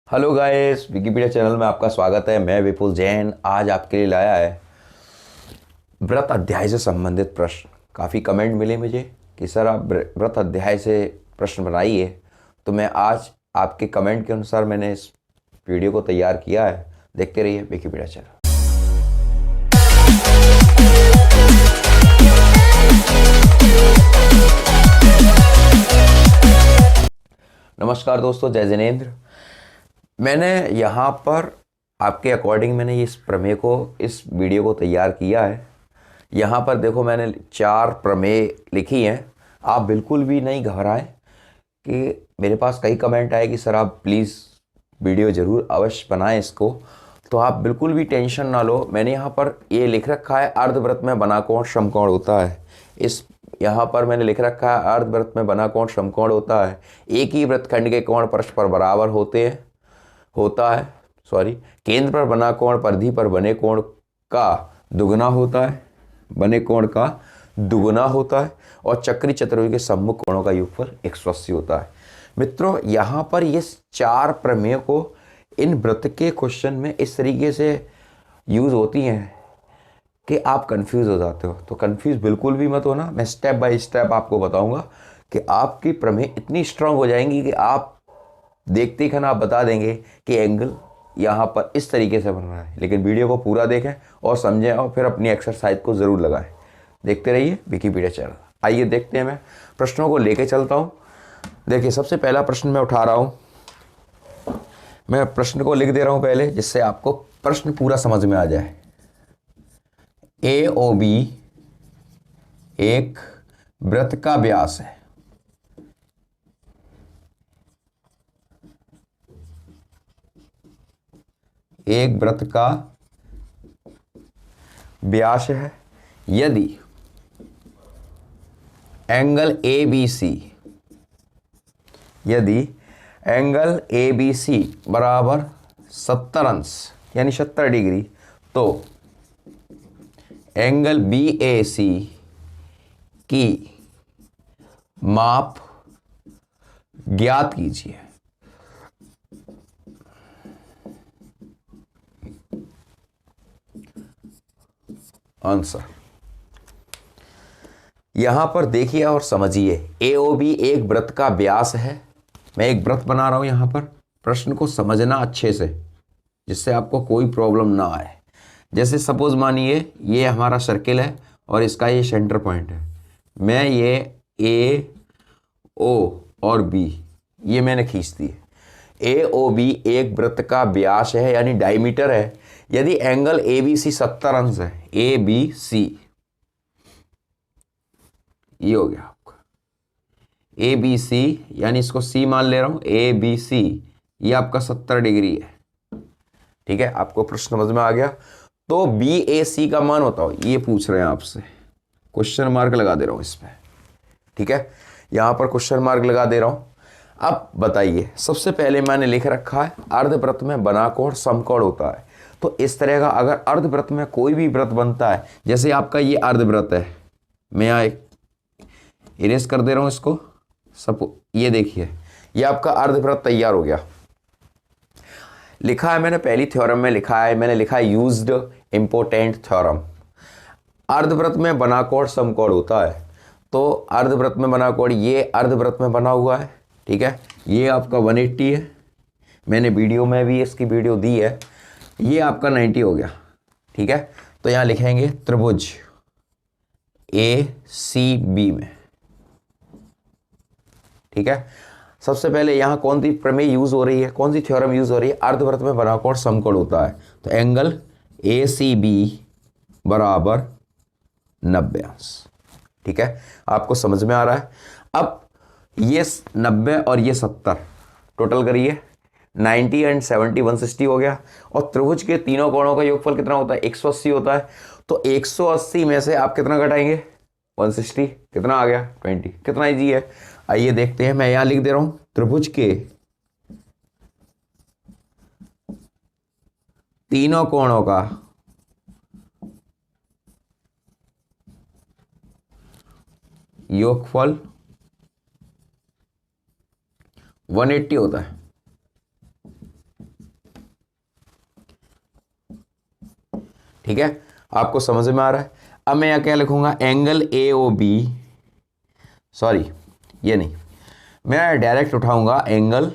Hello guys, Wikipedia channel में आपका स्वागत है। मैं विपुल जैन आज आपके लिए लाया है व्रत अध्याय से संबंधित प्रश्न। काफ़ी कमेंट मिले मुझे कि सर आप व्रत अध्याय से प्रश्न बनाइए, तो मैं आज आपके कमेंट के अनुसार मैंने इस वीडियो को तैयार किया है। देखते रहिए विकिपीडिया चैनल। नमस्कार दोस्तों, जय जिनेंद्र। मैंने यहाँ पर आपके अकॉर्डिंग मैंने इस प्रमेय को, इस वीडियो को तैयार किया है। यहाँ पर देखो, मैंने 4 प्रमेय लिखी हैं। आप बिल्कुल भी नहीं घबराएं कि मेरे पास कई कमेंट आए कि सर आप प्लीज़ वीडियो ज़रूर अवश्य बनाएं इसको, तो आप बिल्कुल भी टेंशन ना लो। मैंने यहाँ पर ये लिख रखा है, अर्धव्रत में बना कोण समकोण होता है। इस यहाँ पर मैंने लिख रखा है, अर्धव्रत में बना कोण समकोण होता है। एक ही वृत्तखंड के कोण परस्पर बराबर होता है। केंद्र पर बना कोण परिधि पर बने कोण का दुगना होता है, बने कोण का दुगना होता है, और चक्री चतुर्भुज के सम्मुख कोणों का योगफल 180 होता है। मित्रों, यहाँ पर ये 4 प्रमेय को इन वृत्त के क्वेश्चन में इस तरीके से यूज होती हैं कि आप कंफ्यूज हो जाते हो। तो कंफ्यूज बिल्कुल भी मत होना, मैं स्टेप बाय स्टेप आपको बताऊंगा कि आपकी प्रमेय इतनी स्ट्रांग हो जाएंगी कि आप देखते ही खाना आप बता देंगे कि एंगल यहाँ पर इस तरीके से बन रहा है। लेकिन वीडियो को पूरा देखें और समझें और फिर अपनी एक्सरसाइज को ज़रूर लगाएं। देखते रहिए विकिपीडिया चैनल। आइए देखते हैं, मैं प्रश्नों को लेके चलता हूँ। देखिए, सबसे पहला प्रश्न मैं उठा रहा हूँ। मैं प्रश्न को लिख दे रहा हूँ पहले, जिससे आपको प्रश्न पूरा समझ में आ जाए। AOB एक वृत्त का व्यास है। एक वृत्त का व्यास है यदि एंगल ABC बराबर 70 अंश यानी 70 डिग्री, तो एंगल BAC की माप ज्ञात कीजिए। आंसर यहां पर देखिए और समझिए। AOB एक वृत्त का व्यास है। मैं एक वृत्त बना रहा हूं यहां पर। प्रश्न को समझना अच्छे से, जिससे आपको कोई प्रॉब्लम ना आए। जैसे सपोज मानिए ये हमारा सर्किल है और इसका ये सेंटर पॉइंट है। मैं ये AO और B ये मैंने खींच दिए। AOB एक वृत्त का व्यास है यानी डायमीटर है यदि एंगल ABC 70 अंश है। ABC ये हो गया आपका ABC, यानी इसको C मान ले रहा हूं। ABC ये आपका 70 डिग्री है। ठीक है, आपको प्रश्न समझ में आ गया। तो BAC का मान बताओ, ये पूछ रहे हैं आपसे। क्वेश्चन मार्क लगा दे रहा हूं इसमें। ठीक है, यहां पर क्वेश्चन मार्क लगा दे रहा हूं। अब बताइए, सबसे पहले मैंने लिख रखा है अर्धवृत्त में बना कोण समकोण होता है। तो इस तरह का अगर अर्धवृत्त में कोई भी वृत्त बनता है, जैसे आपका ये अर्धवृत्त है, मैं यहाँ एक इरेज कर दे रहा हूं इसको। सब ये देखिए, ये आपका अर्धवृत्त तैयार हो गया। लिखा है मैंने पहली थ्योरम में लिखा है, मैंने लिखा है यूज्ड इंपोर्टेंट थ्योरम। अर्धवृत्त में बना कोण समकोण होता है। तो अर्धवृत्त में बना कोण ये अर्धवृत्त में बना हुआ है। ठीक है, ये आपका 180 है। मैंने वीडियो में भी इसकी वीडियो दी है। ये आपका 90 हो गया। ठीक है, तो यहां लिखेंगे त्रिभुज ACB में। ठीक है, सबसे पहले यहां कौन सी प्रमेय यूज हो रही है, कौन सी थ्योरम यूज हो रही है? अर्धवृत्त में बना कोण समकोण होता है, तो एंगल ACB बराबर 90 अंश। ठीक है, आपको समझ में आ रहा है। अब ये 90 और ये 70 टोटल करिए, 90 एंड 70 160 हो गया। और त्रिभुज के तीनों कोणों का योगफल कितना होता है? 180 होता है। तो 180 में से आप कितना घटाएंगे? 160। कितना आ गया? 20। कितना इजी है, आइए देखते हैं। मैं यहां लिख दे रहा हूं त्रिभुज के तीनों कोणों का योगफल 180 होता है। ठीक है, आपको समझ में आ रहा है। अब मैं यहाँ क्या लिखूंगा, angle A O B, sorry ये नहीं, मैं डायरेक्ट उठाऊंगा angle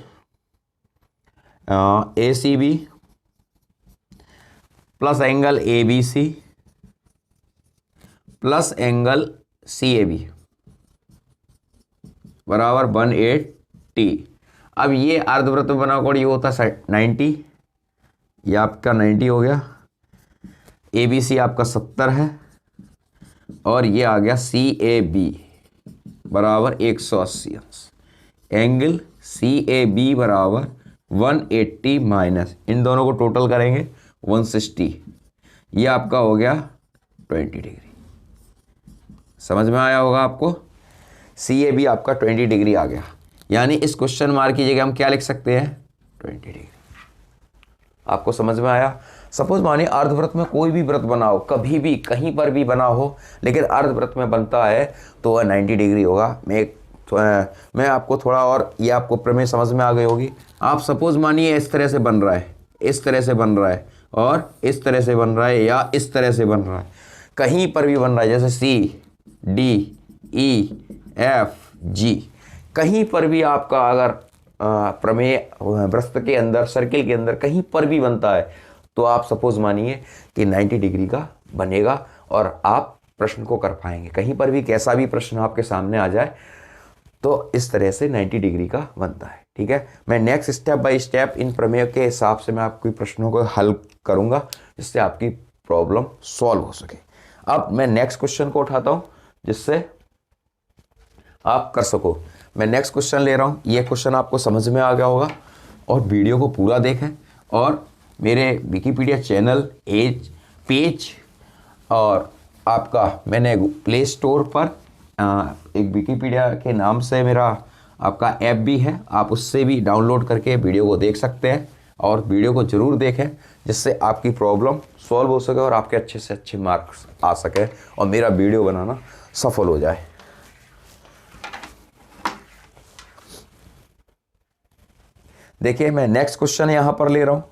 A C B plus angle A B C plus angle C A B बराबर 180। अब ये अर्धवृत्त बना कोण ये होता है 90, ये आपका 90 हो गया। ए बी सी आपका 70 है और ये आ गया सी ए बी बराबर 180 अंश। एंगल सी ए बी बराबर 180 माइनस इन दोनों को टोटल करेंगे 160, ये आपका हो गया 20 डिग्री। समझ में आया होगा आपको, सी ए बी आपका 20 डिग्री आ गया। यानी इस क्वेश्चन मार्क की जगह हम क्या लिख सकते हैं, 20 डिग्री। आपको समझ में आया। सपोज मानिए अर्धवृत्त में कोई भी वृत्त बनाओ, कभी भी कहीं पर भी बना हो, लेकिन अर्धवृत्त में बनता है तो वह 90 डिग्री होगा। मैं आपको थोड़ा और, ये आपको प्रमेय समझ में आ गई होगी। आप सपोज मानिए इस तरह से बन रहा है, इस तरह से बन रहा है और इस तरह से बन रहा है या इस तरह से बन रहा है, कहीं पर भी बन रहा है, जैसे C D E F G, कहीं पर भी आपका अगर प्रमेय वृत्त के अंदर, सर्किल के अंदर कहीं पर भी बनता है तो आप सपोज मानिए कि 90 डिग्री का बनेगा और आप प्रश्न को कर पाएंगे। कहीं पर भी कैसा भी प्रश्न आपके सामने आ जाए तो इस तरह से 90 डिग्री का बनता है। ठीक है, मैं next step by step in प्रमेय के हिसाब से मैं आपके प्रश्नों को हल करूंगा जिससे आपकी प्रॉब्लम सॉल्व हो सके। अब मैं नेक्स्ट क्वेश्चन को उठाता हूं जिससे आप कर सको। मैं नेक्स्ट क्वेश्चन ले रहा हूं, ये क्वेश्चन आपको समझ में आ गया होगा और वीडियो को पूरा देखें और मेरे विकिपीडिया चैनल एज पेज और आपका मैंने प्ले स्टोर पर एक विकिपीडिया के नाम से मेरा आपका ऐप भी है, आप उससे भी डाउनलोड करके वीडियो को देख सकते हैं और वीडियो को ज़रूर देखें जिससे आपकी प्रॉब्लम सॉल्व हो सके और आपके अच्छे से अच्छे मार्क्स आ सके और मेरा वीडियो बनाना सफल हो जाए। देखिए मैं नेक्स्ट क्वेश्चन यहां पर ले रहा हूं,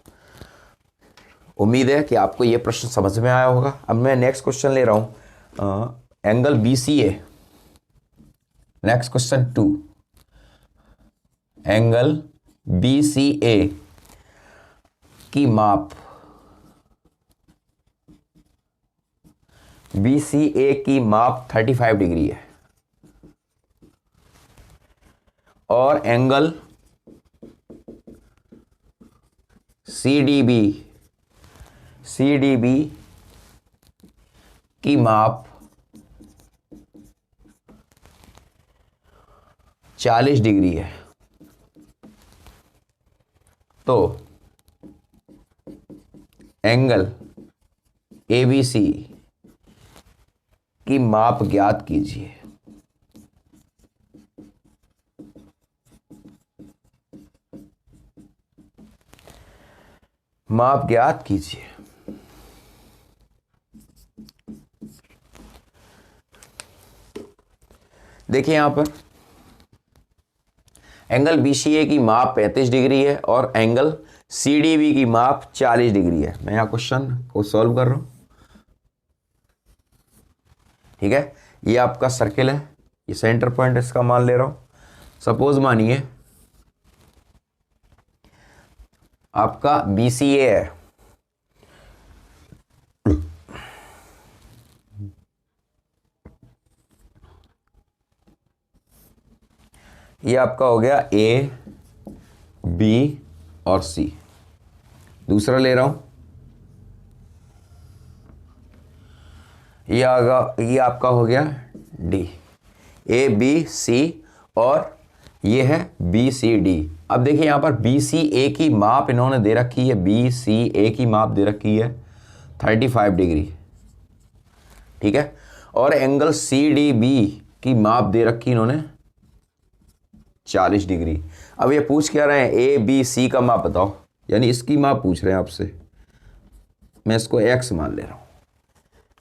उम्मीद है कि आपको यह प्रश्न समझ में आया होगा। अब मैं नेक्स्ट क्वेश्चन ले रहा हूं angle B C A. Next question 2, angle B C A की माप, बी सी ए की माप 35 डिग्री है और एंगल सी डी बी की माप 40 डिग्री है। तो एंगल ए बी सी की माप ज्ञात कीजिए। माप ज्ञात कीजिए। देखिए यहां पर एंगल बीसीए की माप 35 डिग्री है और एंगल सीडीबी की माप 40 डिग्री है। मैं यहां क्वेश्चन को सॉल्व कर रहा हूं। ठीक है, ये आपका सर्किल है, ये सेंटर पॉइंट इसका मान ले रहा हूं। सपोज मानिए आपका बीसीए है, ये आपका हो गया ए बी और सी। दूसरा ले रहा हूं, ये आपका हो गया डी, ए बी सी और ये है बी सी डी। अब देखिए यहां पर बी सी ए की माप इन्होंने दे रखी है, बी सी ए की माप दे रखी है 35 डिग्री। ठीक है, और एंगल सी डी बी की माप दे रखी इन्होंने 40 डिग्री। अब ये पूछ क्या रहे हैं, ए बी सी का माप बताओ, यानी इसकी माप पूछ रहे हैं आपसे। मैं इसको एक्स मान ले रहा हूं।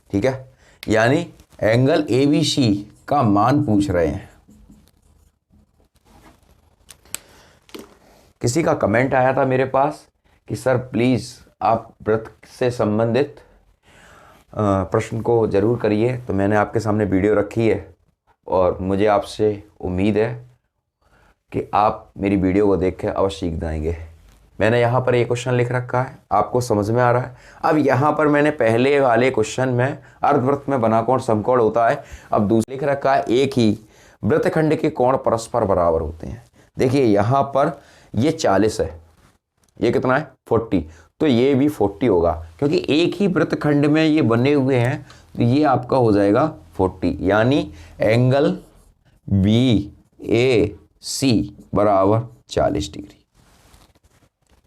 ठीक है, यानी एंगल ए बी सी का मान पूछ रहे हैं। किसी का कमेंट आया था मेरे पास कि सर प्लीज आप वृत्त से संबंधित प्रश्न को ज़रूर करिए। तो मैंने आपके सामने वीडियो रखी है और मुझे आपसे उम्मीद है कि आप मेरी वीडियो को देख के अवश्य सीख जाएंगे। मैंने यहाँ पर ये क्वेश्चन लिख रखा है, आपको समझ में आ रहा है। अब यहाँ पर मैंने पहले वाले क्वेश्चन में अर्धवृत्त में बना कोण समकोण होता है, अब दूसरा लिख रखा है एक ही वृत्तखंड के कोण परस्पर बराबर होते हैं। देखिए यहाँ पर ये 40 है, ये कितना है 40, तो ये भी 40 होगा क्योंकि एक ही वृत्तखंड में ये बने हुए हैं, तो ये आपका हो जाएगा 40, यानी एंगल बी ए सी बराबर 40 डिग्री।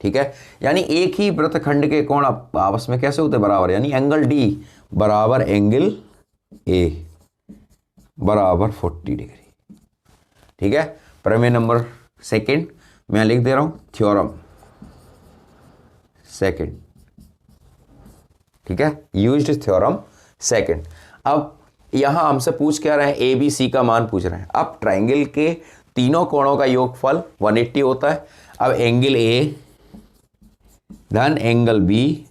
ठीक है, यानी एक ही वृत्तखंड के कोण आपस में कैसे होते बराबर, यानी एंगल डी बराबर एंगल ए बराबर 40 डिग्री। ठीक है, प्रमेय नंबर सेकंड मैं लिख दे रहा हूं, थ्योरम सेकंड। ठीक है, यूज्ड थ्योरम सेकंड। अब यहां हमसे पूछ क्या रहे हैं, ए बी सी का मान पूछ रहे हैं। अब ट्राइंगल के तीनों कोणों का योगफल 180 होता है। अब एंगल ए धन एंगल बी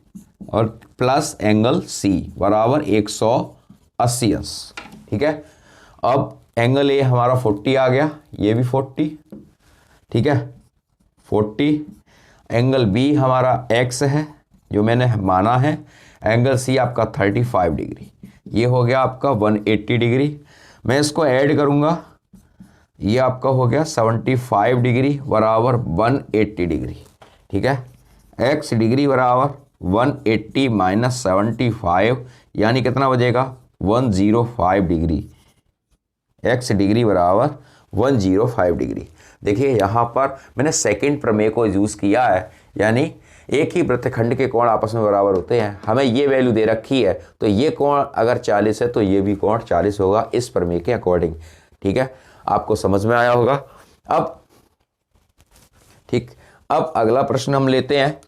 और प्लस एंगल सी बराबर 180 अंश। ठीक है, अब एंगल ए हमारा 40 आ गया, ये भी 40। ठीक है, 40। एंगल बी हमारा एक्स है जो मैंने माना है, एंगल सी आपका 35 डिग्री, ये हो गया आपका 180 डिग्री। मैं इसको ऐड करूंगा, ये आपका हो गया 75 डिग्री बराबर 180 डिग्री। ठीक है, एक्स डिग्री बराबर 180 माइनस 75, यानी कितना बचेगा 105 डिग्री। एक्स डिग्री बराबर 105 डिग्री। देखिए यहाँ पर मैंने सेकंड प्रमेय को यूज़ किया है, यानी एक ही वृत्तखंड के कोण आपस में बराबर होते हैं। हमें ये वैल्यू दे रखी है, तो ये कोण अगर 40 है तो ये भी कोण 40 होगा इस प्रमेय के अकॉर्डिंग। ठीक है, आपको समझ में आया होगा। अब ठीक, अब अगला प्रश्न हम लेते हैं,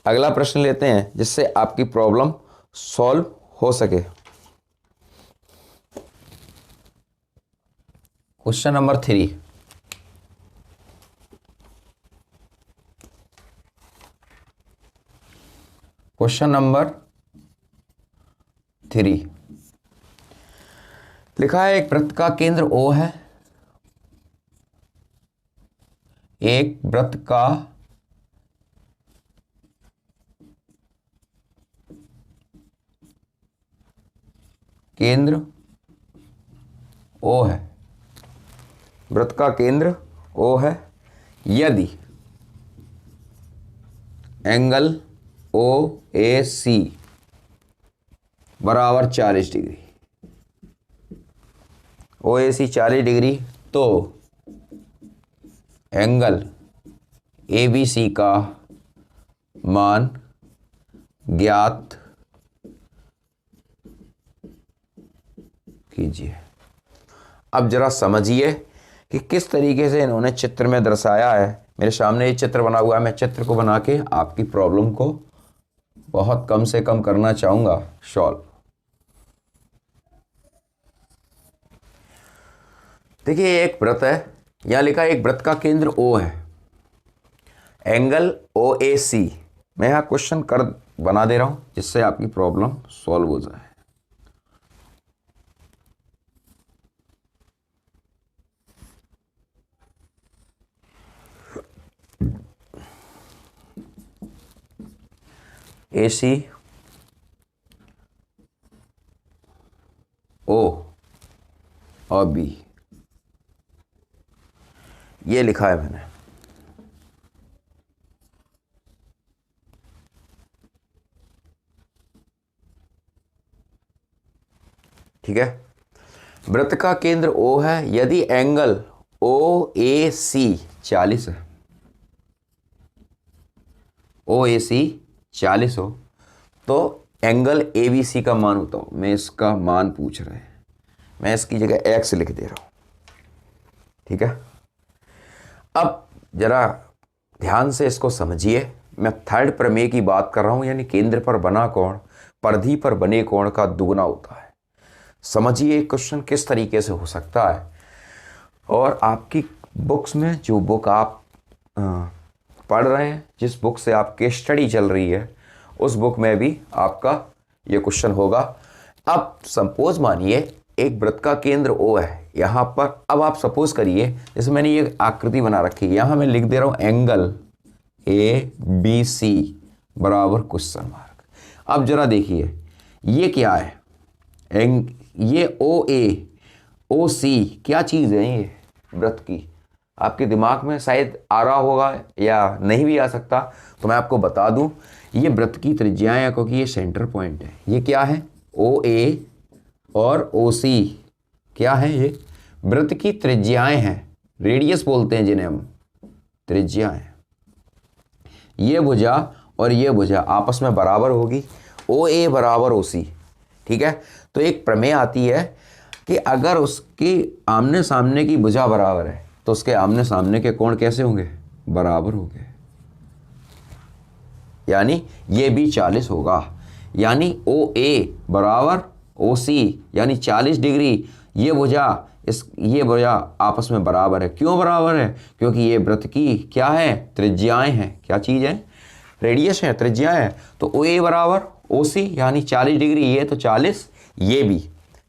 अगला प्रश्न लेते हैं जिससे आपकी प्रॉब्लम सॉल्व हो सके। Question number 3। क्वेश्चन नंबर 3 लिखा है, एक वृत्त का केंद्र O है, एक वृत्त का केंद्र O है, वृत्त का केंद्र O है, यदि एंगल OAC बराबर 40 डिग्री, OAC 40 डिग्री, तो एंगल ABC का मान ज्ञात कीजिए। अब जरा समझिए कि किस तरीके से इन्होंने चित्र में दर्शाया है। मेरे सामने ये चित्र बना हुआ है, मैं चित्र को बना के आपकी प्रॉब्लम को बहुत कम से कम करना चाहूंगा सॉल्व। देखिए एक वृत्त है, यहां लिखा है एक वृत्त का केंद्र O है, एंगल OAC। मैं यहां क्वेश्चन कर बना दे रहा हूं जिससे आपकी प्रॉब्लम सॉल्व हो जाए। AC O और B, ये लिखा है मैंने। ठीक है, वृत्त का केंद्र O है, यदि एंगल OAC 40 है, OAC 40 हो, तो एंगल ABC का मान होता हो। मैं इसका मान पूछ रहे हैं, मैं इसकी जगह x लिख दे रहा हूं। ठीक है, अब जरा ध्यान से इसको समझिए। मैं थर्ड प्रमेय की बात कर रहा हूं, यानी केंद्र पर बना कोण परिधि पर बने कोण का दुगुना होता है। समझिए क्वेश्चन किस तरीके से हो सकता है, और आपकी बुक्स में जो बुक आप पढ़ रहे हैं, जिस बुक से आपकी स्टडी चल रही है, उस बुक में भी आपका ये क्वेश्चन होगा। अब सपोज मानिए एक वृत्त का केंद्र O है यहाँ पर। अब आप सपोज करिए जैसे मैंने ये आकृति बना रखी है, यहाँ मैं लिख दे रहा हूँ एंगल ABC बराबर क्वेश्चन मार्क। अब जरा देखिए ये क्या है, ये OC क्या चीज़ है ये वृत्त की? आपके दिमाग में शायद आ रहा होगा या नहीं भी आ सकता, तो मैं आपको बता दूं ये वृत्त की त्रिज्याएं है, क्योंकि ये सेंटर पॉइंट है। ये क्या है? OA और OC क्या है? ये वृत्त की त्रिज्याएं हैं, रेडियस बोलते हैं जिन्हें हम, त्रिज्याएं। ये भुजा और ये भुजा आपस में बराबर होगी, OA बराबर OC। ठीक है, तो एक प्रमेय आती है कि अगर उसकी आमने सामने की भुजा बराबर है तो उसके आमने सामने के कोण कैसे होंगे? बराबर होंगे। यानी ये भी 40 होगा, यानी OA बराबर OC यानी 40 डिग्री। ये भुजा आपस में बराबर है। क्यों बराबर है? क्योंकि ये वृत्त की क्या है? त्रिज्याएं हैं। क्या चीज़ है? रेडियस है, त्रिज्याएं है। तो OA बराबर OC यानी 40 डिग्री, ये तो 40, ये भी।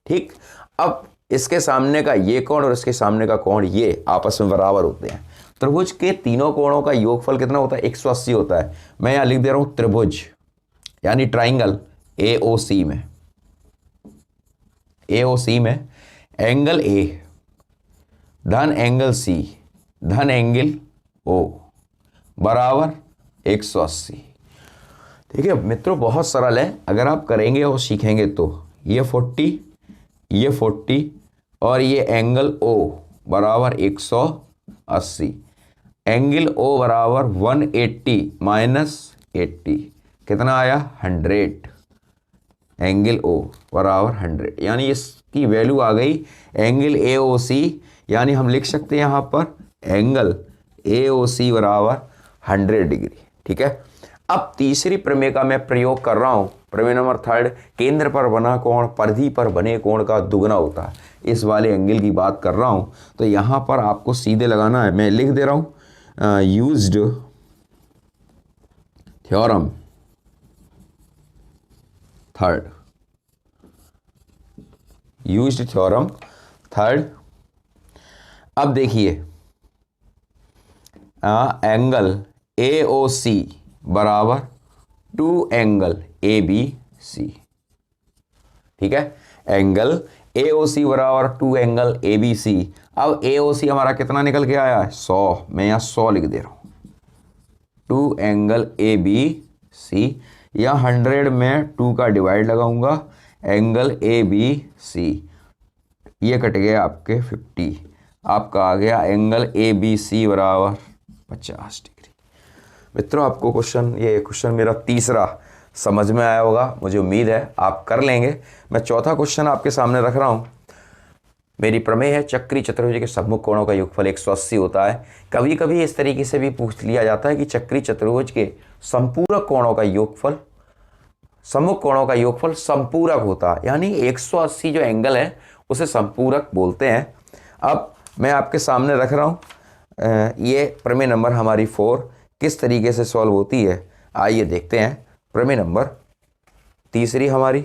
ठीक, अब इसके सामने का ये कोण और इसके सामने का कोण ये आपस में बराबर होते हैं। त्रिभुज के तीनों कोणों का योगफल कितना होता है? 180 होता है। मैं यहाँ लिख दे रहा हूँ त्रिभुज यानी ट्राइंगल AOC में एंगल A धन एंगल C धन एंगल O बराबर 180। ठीक है मित्रों, बहुत सरल है अगर आप करेंगे और सीखेंगे तो। ये 40 और ये एंगल O बराबर 180, एंगल O बराबर 180 माइनस 80 कितना आया? 100। एंगल O बराबर 100 यानी इसकी वैल्यू आ गई एंगल AOC, यानी हम लिख सकते हैं यहाँ पर एंगल AOC बराबर 100 डिग्री। ठीक है, अब तीसरी प्रमेय का मैं प्रयोग कर रहा हूँ, प्रमेय नंबर 3। केंद्र पर बना कोण परिधि पर बने कोण का दुगना होता है। इस वाले एंगल की बात कर रहा हूँ, तो यहाँ पर आपको सीधे लगाना है। मैं लिख दे रहा हूँ यूज्ड थ्योरम थर्ड। अब देखिए एंगल AOC बराबर 2 एंगल ABC। ठीक है, एंगल AOC बराबर 2 एंगल ABC। अब AOC हमारा कितना निकल के आया है? 100। मैं यहाँ 100 लिख दे रहा हूँ। 2 एंगल ABC या 100 में 2 का डिवाइड लगाऊंगा, एंगल ABC ये कट गया आपके 50। आपका आ गया एंगल ABC बराबर 50 डिग्री। मित्रों, आपको ये क्वेश्चन मेरा तीसरा समझ में आया होगा, मुझे उम्मीद है आप कर लेंगे। मैं चौथा क्वेश्चन आपके सामने रख रहा हूँ। मेरी प्रमेय है चक्री चतुर्भुज के सम्मुख कोणों का योगफल 180 होता है। कभी कभी इस तरीके से भी पूछ लिया जाता है कि चक्री चतुर्भुज के संपूरक कोणों का योगफल, सम्मुख कोणों का योगफल संपूरक होता है, यानी 180 जो एंगल है उसे संपूरक बोलते हैं। अब मैं आपके सामने रख रहा हूँ ये प्रमेय नंबर हमारी 4 किस तरीके से सॉल्व होती है, आइए देखते हैं। प्रमेय नंबर तीसरी हमारी,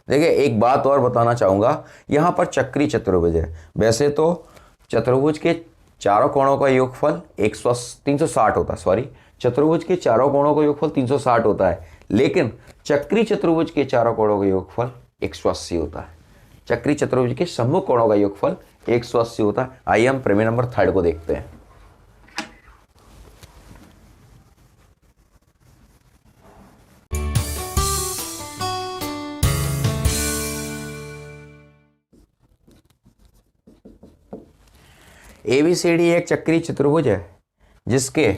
देखिए एक बात और बताना चाहूँगा, यहाँ पर चक्री चतुर्भुज है। वैसे तो चतुर्भुज के चारों कोणों का योगफल 360 होता है, सॉरी, चतुर्भुज के चारों कोणों का योगफल 360 होता है, लेकिन चक्री चतुर्भुज के चारों कोणों का योगफल 180 होता है। चक्री चतुर्भुज के सम्मुख कोणों का योगफल 180 होता है। आइए हम प्रमेय नंबर 3 को देखते हैं। ABCD एक चक्री चतुर्भुज है जिसके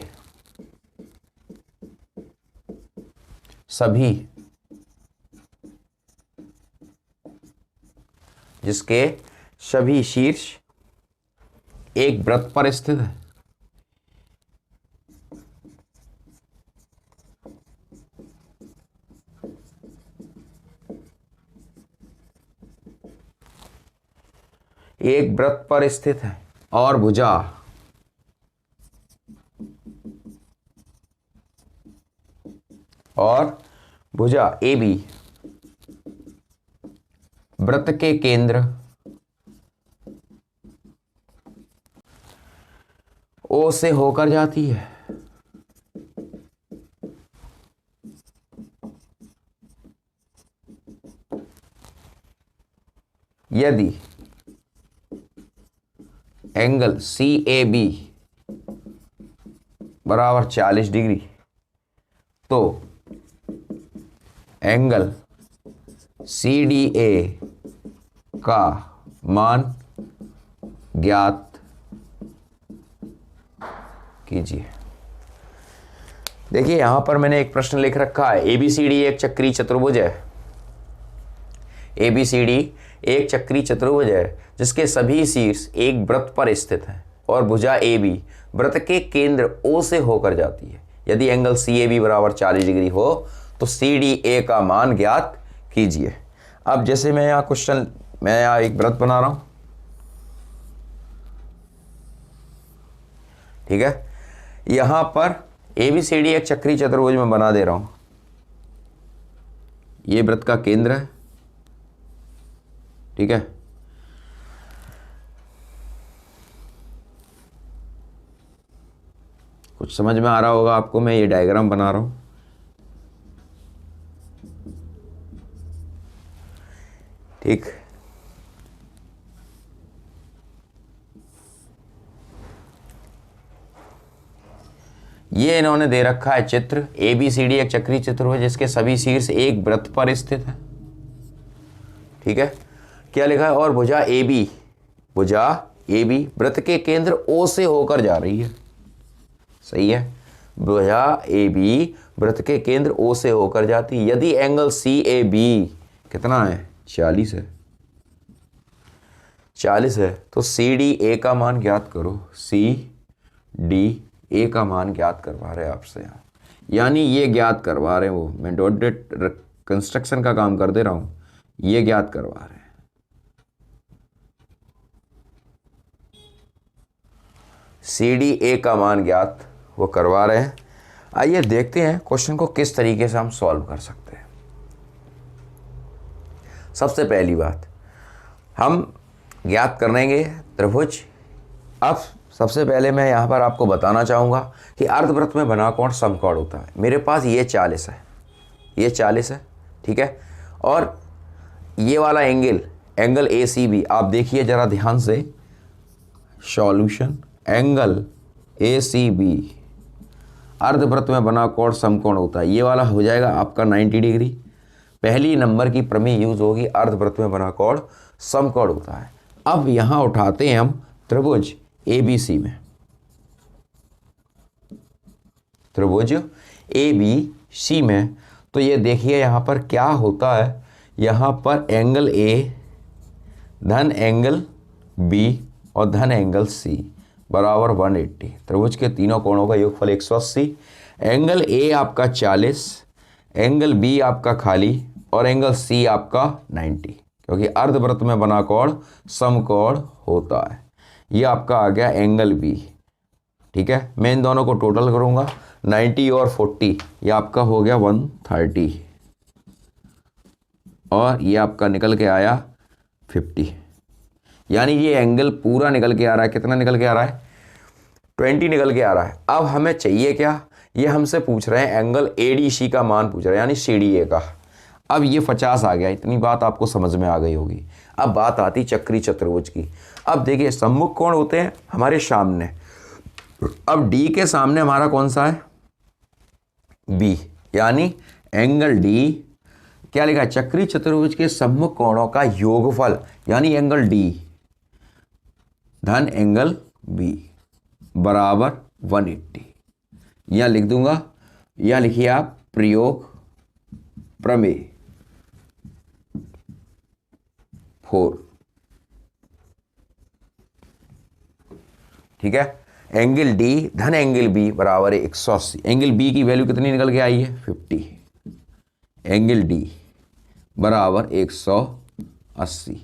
सभी शीर्ष एक वृत्त पर स्थित है। एक वृत्त पर स्थित है और भुजा और भुजा ए बी वृत्त के केंद्र ओ से होकर जाती है। यदि एंगल सी ए बी बराबर 40 डिग्री तो एंगल सी डी ए का मान ज्ञात कीजिए। देखिए यहां पर मैंने एक प्रश्न लिख रखा है, एबीसीडी एक चक्रीय चतुर्भुज है। एबीसीडी एक चक्रीय चतुर्भुज है जिसके सभी शीर्ष एक वृत्त पर स्थित हैं और भुजा ए बी वृत्त के केंद्र ओ से होकर जाती है। यदि एंगल सी ए बी बराबर 40 डिग्री हो तो सी डी ए का मान ज्ञात कीजिए। अब जैसे मैं यहाँ एक वृत्त बना रहा हूं, ठीक है। यहां पर ए बी सी डी एक चक्रीय चतुर्भुज में बना दे रहा हूं। ये वृत्त का केंद्र है, ठीक है। कुछ समझ में आ रहा होगा आपको, मैं ये डायग्राम बना रहा हूं, ठीक। ये इन्होंने दे रखा है चित्र, ए बी सी डी एक चक्रीय चतुर्भुज जिसके सभी शीर्ष एक वृत्त पर स्थित है, ठीक है। क्या लिखा है, और भुजा ए बी वृत्त के केंद्र ओ से होकर जा रही है। सही है, भुजा ए बी वृत्त के केंद्र ओ से होकर जाती है। यदि एंगल सी ए बी कितना है, 40 है, 40 है, तो सी डी ए का मान ज्ञात करो। सी डी ए का मान ज्ञात करवा रहे हैं आपसे यहाँ, यानी ये ज्ञात करवा रहे हैं, वो मैं डॉट डॉट कंस्ट्रक्शन का काम कर दे रहा हूं, ये ज्ञात करवा रहे हैं। सी डी ए का मान ज्ञात वो करवा रहे हैं। आइए देखते हैं क्वेश्चन को किस तरीके से हम सॉल्व कर सकते हैं। सबसे पहली बात हम ज्ञात करेंगे त्रिभुज। अब सबसे पहले मैं यहाँ पर आपको बताना चाहूँगा कि अर्धवृत्त में बना कोण समकोण होता है। मेरे पास ये 40 है, ये 40 है, ठीक है। और ये वाला एंगल ए सी बी, आप देखिए ज़रा ध्यान से solution, angle A C B अर्धवृत्त में बना कोण समकोण होता है। ये वाला हो जाएगा आपका 90 डिग्री। पहली नंबर की प्रमेय यूज होगी, अर्धवृत्त में बना कोण समकोण होता है। अब यहाँ उठाते हैं हम त्रिभुज ए बी सी में, त्रिभुज ए बी सी में। तो ये देखिए यहाँ पर क्या होता है, यहाँ पर एंगल ए धन एंगल बी और धन एंगल सी बराबर 180। त्रिभुज के तीनों कोणों का योगफल 180। एंगल ए आपका 40, एंगल बी आपका खाली और एंगल सी आपका 90, क्योंकि अर्धवृत्त में बना कोण समकोण होता है। ये आपका आ गया एंगल बी, ठीक है। मैं इन दोनों को टोटल करूंगा, 90 और 40, ये आपका हो गया 130 और ये आपका निकल के आया 50। यानी ये एंगल पूरा निकल के आ रहा है। कितना निकल के आ रहा है, 20 निकल के आ रहा है। अब हमें चाहिए क्या, ये हमसे पूछ रहे हैं एंगल एडीसी का मान पूछ रहे हैं, यानी सीडीए का। अब ये 50 आ गया, इतनी बात आपको समझ में आ गई होगी। अब बात आती चक्रीय चतुर्भुज की। अब देखिए सम्मुख कोण होते हैं हमारे सामने। अब डी के सामने हमारा कौन सा है, बी, यानी एंगल डी क्या लिखा है, चक्रीय चतुर्भुज के सम्मुख कोणों का योगफल, यानी एंगल डी धन एंगल बी बराबर 180। यहां लिख दूंगा, यहां लिखिए आप प्रयोग प्रमेय 4, ठीक है। एंगल डी धन एंगल बी बराबर है 180। एंगल बी की वैल्यू कितनी निकल के आई है, 50। एंगल डी बराबर 180,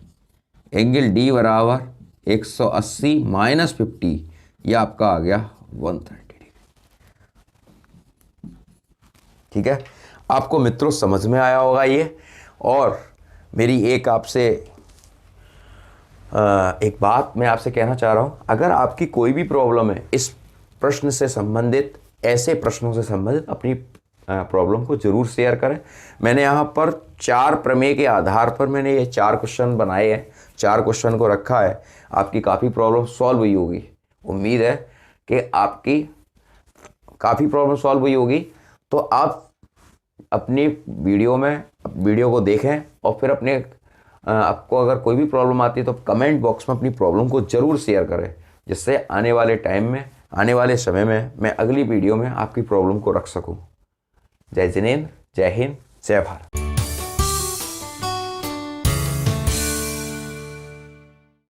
एंगल डी बराबर 180 माइनस 50, यह आपका आ गया 130 डिग्री, ठीक है। आपको मित्रों समझ में आया होगा ये। और मेरी एक आपसे एक बात मैं आपसे कहना चाह रहा हूँ, अगर आपकी कोई भी प्रॉब्लम है इस प्रश्न से संबंधित, ऐसे प्रश्नों से संबंधित, अपनी प्रॉब्लम को ज़रूर शेयर करें। मैंने यहाँ पर 4 प्रमेय के आधार पर मैंने ये 4 क्वेश्चन बनाए हैं, 4 क्वेश्चन को रखा है। आपकी काफ़ी प्रॉब्लम सॉल्व हुई होगी, उम्मीद है कि आपकी काफ़ी प्रॉब्लम सॉल्व हुई होगी। तो आप अपनी वीडियो को देखें और फिर अपने आपको अगर कोई भी प्रॉब्लम आती है तो कमेंट बॉक्स में अपनी प्रॉब्लम को ज़रूर शेयर करें, जिससे आने वाले टाइम में, आने वाले समय में मैं अगली वीडियो में आपकी प्रॉब्लम को रख सकूं। जय जिनेंद्र, जय हिंद, जय भारत।